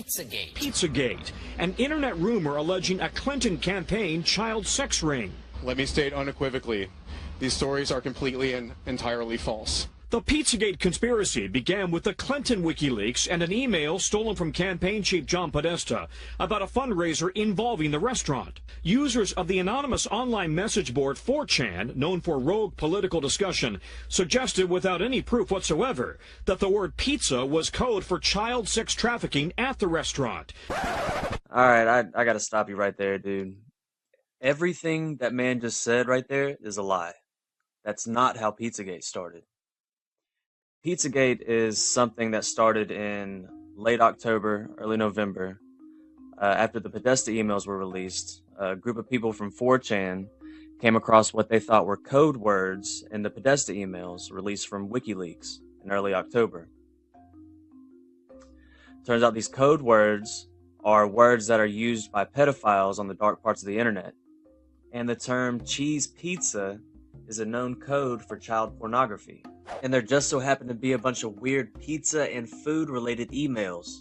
Pizzagate. Pizzagate, an internet rumor alleging a Clinton campaign child sex ring. Let me state unequivocally, these stories are completely and entirely false. The Pizzagate conspiracy began with the Clinton WikiLeaks and an email stolen from campaign chief John Podesta about a fundraiser involving the restaurant. Users of the anonymous online message board 4chan, known for rogue political discussion, suggested without any proof whatsoever that the word pizza was code for child sex trafficking at the restaurant. All right, I gotta stop you right there, dude. Everything that man just said right there is a lie. That's not how Pizzagate started. Pizzagate is something that started in late October, early November, after the Podesta emails were released. A group of people from 4chan came across what they thought were code words in the Podesta emails released from WikiLeaks in early October. Turns out these code words are words that are used by pedophiles on the dark parts of the internet. And the term cheese pizza is a known code for child pornography. And there just so happened to be a bunch of weird pizza and food related emails.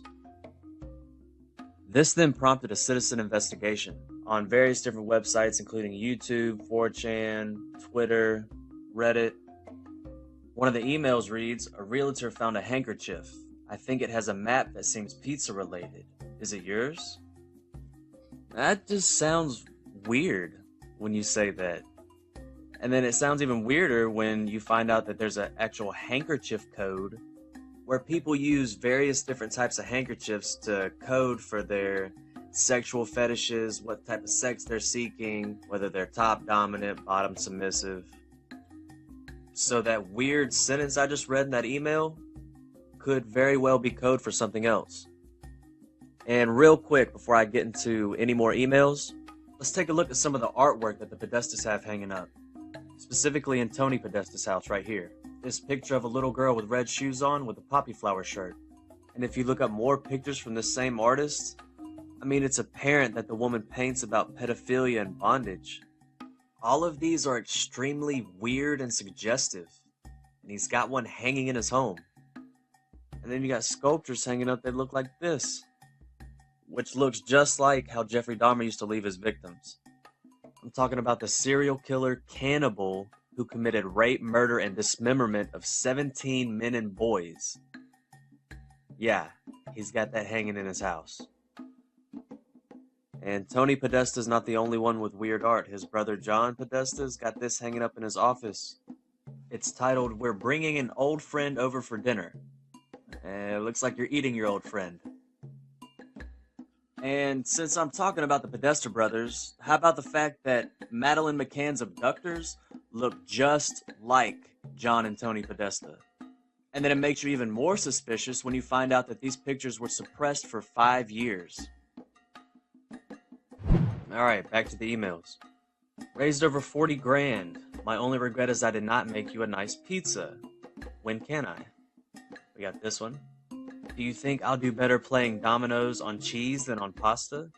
This then prompted a citizen investigation on various different websites, including YouTube, 4chan, Twitter, Reddit. One of the emails reads, "A realtor found a handkerchief. I think it has a map that seems pizza related. Is it yours?" That just sounds weird when you say that. And then it sounds even weirder when you find out that there's an actual handkerchief code where people use various different types of handkerchiefs to code for their sexual fetishes, what type of sex they're seeking, whether they're top dominant, bottom submissive. So that weird sentence I just read in that email could very well be code for something else. And real quick, before I get into any more emails, let's take a look at some of the artwork that the Podestas have hanging up. Specifically in Tony Podesta's house right here. This picture of a little girl with red shoes on with a poppy flower shirt. And if you look up more pictures from this same artist, I mean, it's apparent that the woman paints about pedophilia and bondage. All of these are extremely weird and suggestive. And he's got one hanging in his home. And then you got sculptures hanging up that look like this, which looks just like how Jeffrey Dahmer used to leave his victims. I'm talking about the serial killer cannibal who committed rape, murder, and dismemberment of 17 men and boys. Yeah, he's got that hanging in his house. And Tony Podesta's not the only one with weird art. His brother John Podesta's got this hanging up in his office. It's titled, "We're bringing an old friend over for dinner." It looks like you're eating your old friend. And since I'm talking about the Podesta brothers, how about the fact that Madeleine McCann's abductors look just like John and Tony Podesta? And then it makes you even more suspicious when you find out that these pictures were suppressed for 5 years. Alright, back to the emails. Raised over 40 grand. My only regret is I did not make you a nice pizza. When can I? We got this one. Do you think I'll do better playing dominoes on cheese than on pasta?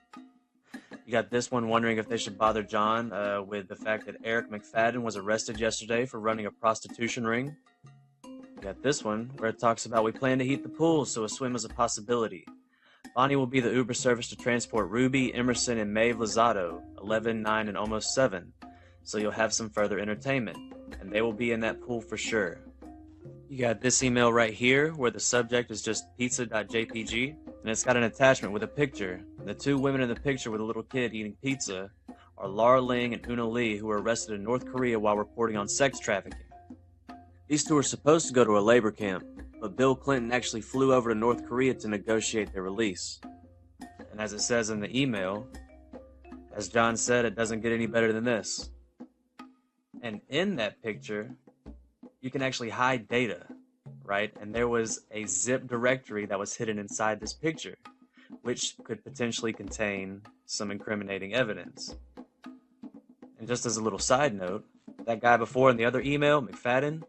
You got this one wondering if they should bother John with the fact that Eric McFadden was arrested yesterday for running a prostitution ring. You got this one where it talks about we plan to heat the pool, so a swim is a possibility. Bonnie will be the Uber service to transport Ruby, Emerson, and Maeve Lozado, 11, 9, and almost 7. So you'll have some further entertainment, and they will be in that pool for sure. You got this email right here where the subject is just pizza.jpg, and it's got an attachment with a picture. And the two women in the picture with a little kid eating pizza are Lara Ling and Una Lee, who were arrested in North Korea while reporting on sex trafficking. These two were supposed to go to a labor camp, but Bill Clinton actually flew over to North Korea to negotiate their release. And as it says in the email, as John said, it doesn't get any better than this. And in that picture, you can actually hide data, right? And there was a zip directory that was hidden inside this picture, which could potentially contain some incriminating evidence. And just as a little side note, that guy before in the other email, McFadden,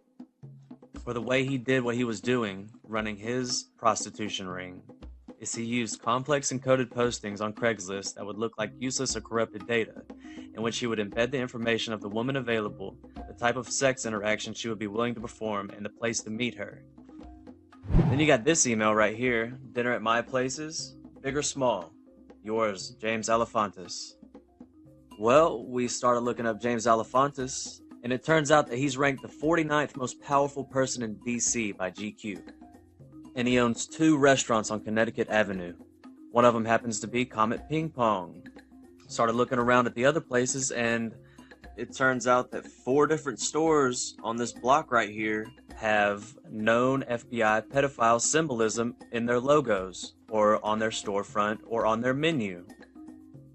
for the way he did what he was doing, running his prostitution ring, is he used complex encoded postings on Craigslist that would look like useless or corrupted data, in which he would embed the information of the woman available, the type of sex interaction she would be willing to perform, and the place to meet her. Then you got this email right here, dinner at my places, Big or small? Yours, James Alefantis. Well, we started looking up James Alefantis, and it turns out that he's ranked the 49th most powerful person in DC by GQ. And he owns 2 restaurants on Connecticut Avenue. One of them happens to be Comet Ping Pong. Started looking around at the other places, and it turns out that 4 different stores on this block right here have known FBI pedophile symbolism in their logos, or on their storefront, or on their menu.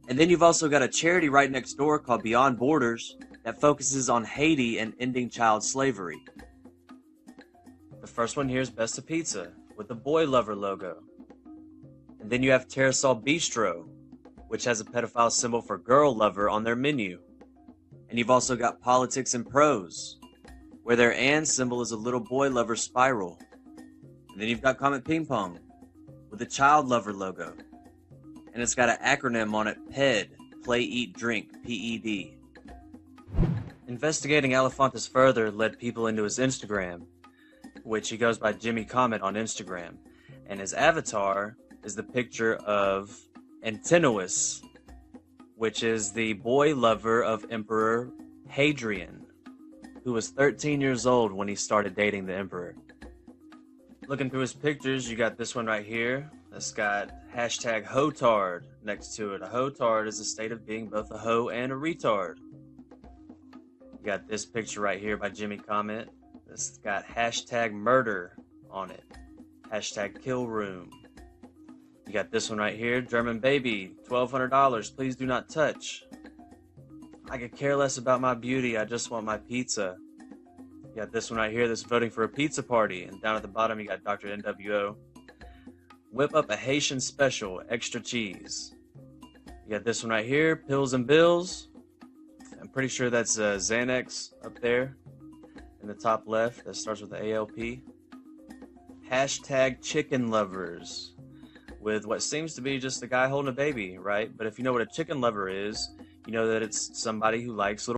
And then you've also got a charity right next door called Beyond Borders that focuses on Haiti and ending child slavery. The first one here is Best of Pizza, with the Boy Lover logo. And then you have Terrasol Bistro, which has a pedophile symbol for Girl Lover on their menu. And you've also got Politics and Prose, where their and symbol is a little boy lover spiral. And then you've got Comet Ping Pong, with the Child Lover logo. And it's got an acronym on it, PED, Play, Eat, Drink, PED. Investigating Alefantis further led people into his Instagram, which he goes by Jimmy Comet on Instagram. And his avatar is the picture of Antinous, which is the boy lover of Emperor Hadrian, who was 13 years old when he started dating the emperor. Looking through his pictures, you got this one right here that's got hashtag Hotard next to it. A Hotard is a state of being both a hoe and a retard. You got this picture right here by Jimmy Comet that's got hashtag murder on it. Hashtag kill room. You got this one right here, German baby, $1,200, please do not touch. I could care less about my beauty, I just want my pizza. You got this one right here that's voting for a pizza party, and down at the bottom you got Dr. NWO. Whip up a Haitian special, extra cheese. You got this one right here, Pills and Bills. I'm pretty sure that's Xanax up there in the top left, that starts with the ALP. Hashtag chicken lovers, with what seems to be just a guy holding a baby, right? But if you know what a chicken lover is, you know that it's somebody who likes little